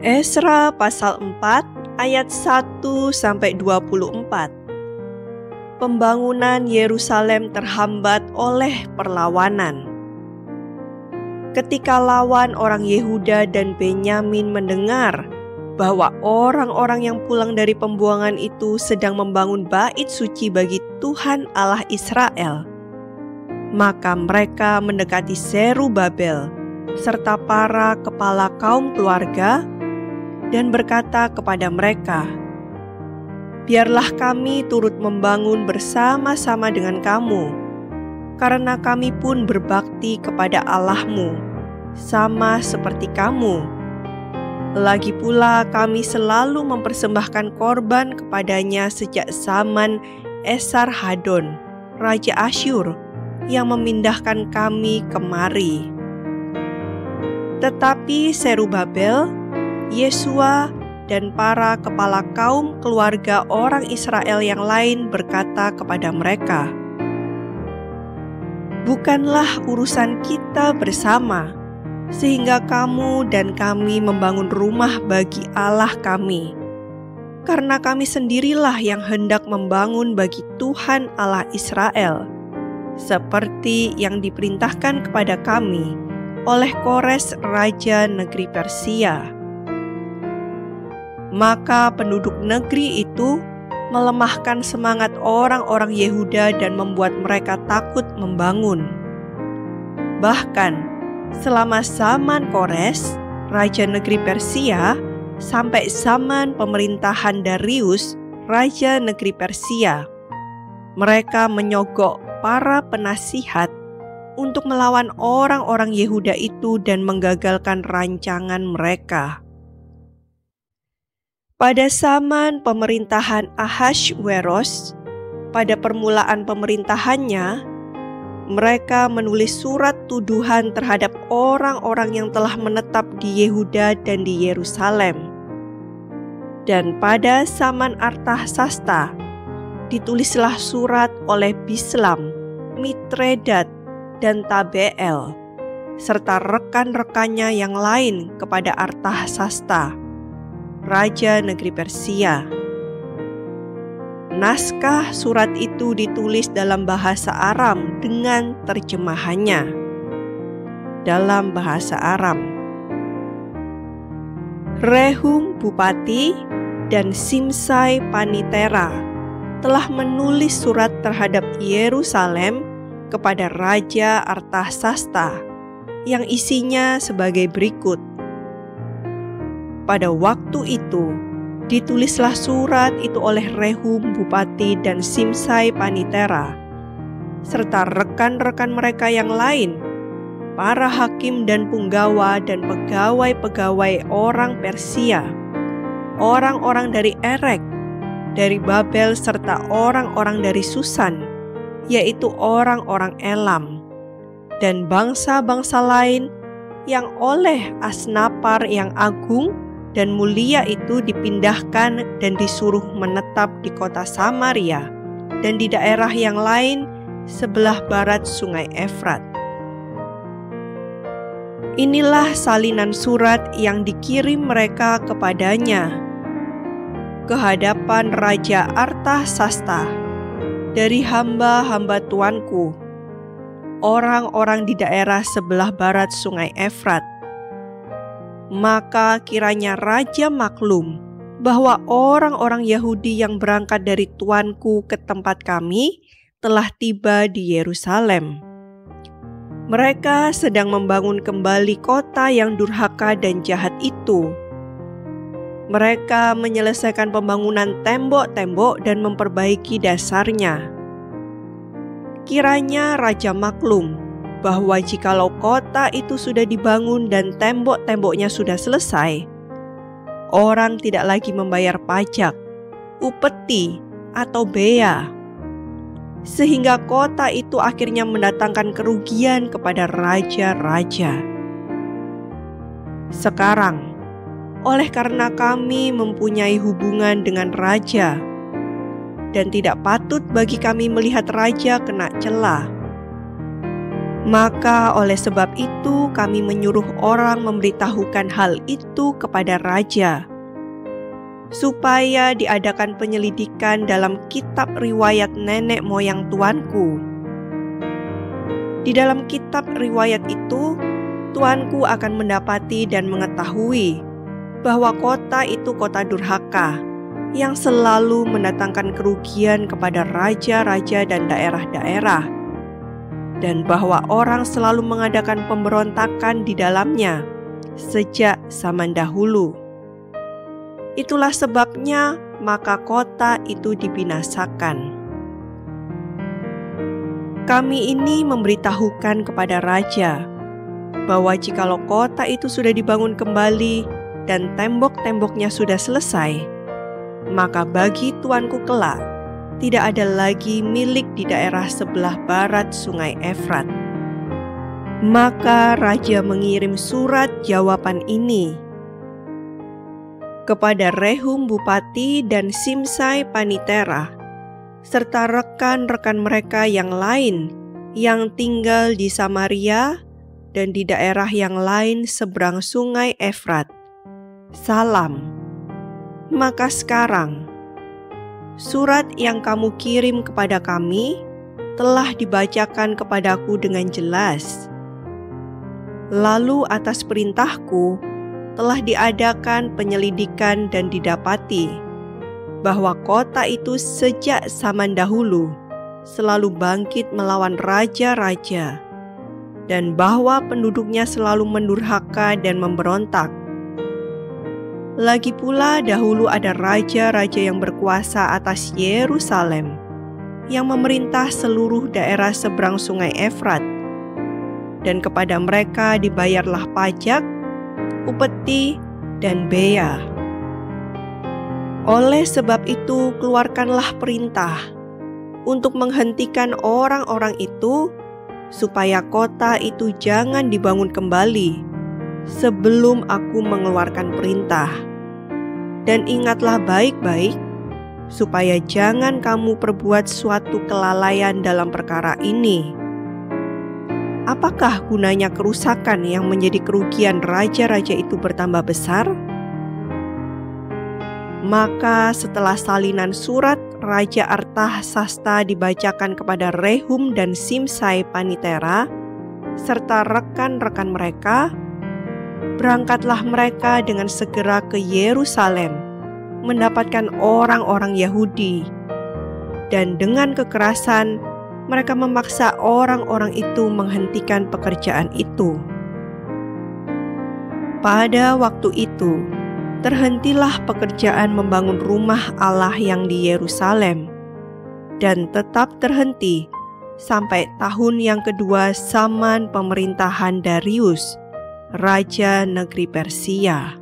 Esra pasal 4 ayat 1-24. Pembangunan Yerusalem terhambat oleh perlawanan. Ketika lawan orang Yehuda dan Benyamin mendengar bahwa orang-orang yang pulang dari pembuangan itu sedang membangun bait suci bagi Tuhan Allah Israel, maka mereka mendekati Zerubabel serta para kepala kaum keluarga dan berkata kepada mereka, "Biarlah kami turut membangun bersama-sama dengan kamu, karena kami pun berbakti kepada Allahmu, sama seperti kamu. Lagi pula kami selalu mempersembahkan korban kepadanya sejak zaman Esarhadon, Raja Asyur, yang memindahkan kami kemari." Tetapi Zerubabel, Yesua, dan para kepala kaum keluarga orang Israel yang lain berkata kepada mereka, "Bukanlah urusan kita bersama, sehingga kamu dan kami membangun rumah bagi Allah kami. Karena kami sendirilah yang hendak membangun bagi Tuhan Allah Israel, seperti yang diperintahkan kepada kami oleh Kores Raja negeri Persia." Maka penduduk negeri itu melemahkan semangat orang-orang Yehuda dan membuat mereka takut membangun. Bahkan selama zaman Kores, Raja negeri Persia, sampai zaman pemerintahan Darius, Raja negeri Persia, mereka menyogok para penasihat untuk melawan orang-orang Yehuda itu dan menggagalkan rancangan mereka. Pada zaman pemerintahan Ahasweros, pada permulaan pemerintahannya, mereka menulis surat tuduhan terhadap orang-orang yang telah menetap di Yehuda dan di Yerusalem. Dan pada zaman Artasasta, ditulislah surat oleh Bislam, Mitredat, dan Tabeel, serta rekan-rekannya yang lain kepada Artasasta, Raja negeri Persia. Naskah surat itu ditulis dalam bahasa Aram dengan terjemahannya dalam bahasa Aram. Rehum Bupati dan Simsai Panitera telah menulis surat terhadap Yerusalem kepada Raja Artasasta yang isinya sebagai berikut. Pada waktu itu, ditulislah surat itu oleh Rehum Bupati dan Simsai Panitera, serta rekan-rekan mereka yang lain, para hakim dan punggawa dan pegawai-pegawai orang Persia, orang-orang dari Erek, dari Babel, serta orang-orang dari Susan, yaitu orang-orang Elam, dan bangsa-bangsa lain yang oleh Asnapar yang agung dan mulia itu dipindahkan dan disuruh menetap di kota Samaria dan di daerah yang lain sebelah barat sungai Efrat. Inilah salinan surat yang dikirim mereka kepadanya ke hadapan Raja Artasasta dari hamba-hamba tuanku, orang-orang di daerah sebelah barat sungai Efrat. Maka kiranya raja maklum bahwa orang-orang Yahudi yang berangkat dari tuanku ke tempat kami telah tiba di Yerusalem. Mereka sedang membangun kembali kota yang durhaka dan jahat itu. Mereka menyelesaikan pembangunan tembok-tembok dan memperbaiki dasarnya. Kiranya raja maklum bahwa jikalau kota itu sudah dibangun dan tembok-temboknya sudah selesai, orang tidak lagi membayar pajak, upeti, atau bea, sehingga kota itu akhirnya mendatangkan kerugian kepada raja-raja. Sekarang, oleh karena kami mempunyai hubungan dengan raja, dan tidak patut bagi kami melihat raja kena celah, Maka oleh sebab itu kami menyuruh orang memberitahukan hal itu kepada raja, supaya diadakan penyelidikan dalam kitab riwayat nenek moyang tuanku. Di dalam kitab riwayat itu, tuanku akan mendapati dan mengetahui bahwa kota itu kota durhaka, yang selalu mendatangkan kerugian kepada raja-raja dan daerah-daerah, dan bahwa orang selalu mengadakan pemberontakan di dalamnya sejak zaman dahulu. Itulah sebabnya maka kota itu dibinasakan. Kami ini memberitahukan kepada raja bahwa jikalau kota itu sudah dibangun kembali dan tembok-temboknya sudah selesai, maka bagi tuanku kelak tidak ada lagi milik di daerah sebelah barat sungai Efrat. Maka raja mengirim surat jawaban ini kepada Rehum Bupati dan Simsai Panitera, serta rekan-rekan mereka yang lain yang tinggal di Samaria dan di daerah yang lain seberang sungai Efrat. Salam. Maka sekarang, surat yang kamu kirim kepada kami telah dibacakan kepadaku dengan jelas. Lalu atas perintahku telah diadakan penyelidikan dan didapati bahwa kota itu sejak zaman dahulu selalu bangkit melawan raja-raja, dan bahwa penduduknya selalu mendurhaka dan memberontak. Lagi pula dahulu ada raja-raja yang berkuasa atas Yerusalem, yang memerintah seluruh daerah seberang sungai Efrat, dan kepada mereka dibayarlah pajak, upeti, dan bea. Oleh sebab itu keluarkanlah perintah untuk menghentikan orang-orang itu, supaya kota itu jangan dibangun kembali sebelum aku mengeluarkan perintah. Dan ingatlah baik-baik, supaya jangan kamu perbuat suatu kelalaian dalam perkara ini. Apakah gunanya kerusakan yang menjadi kerugian raja-raja itu bertambah besar? Maka setelah salinan surat Raja Artasasta dibacakan kepada Rehum dan Simsai Panitera serta rekan-rekan mereka, berangkatlah mereka dengan segera ke Yerusalem mendapatkan orang-orang Yahudi, dan dengan kekerasan mereka memaksa orang-orang itu menghentikan pekerjaan itu. Pada waktu itu terhentilah pekerjaan membangun rumah Allah yang di Yerusalem, dan tetap terhenti sampai tahun yang kedua zaman pemerintahan Darius, Raja Negeri Persia.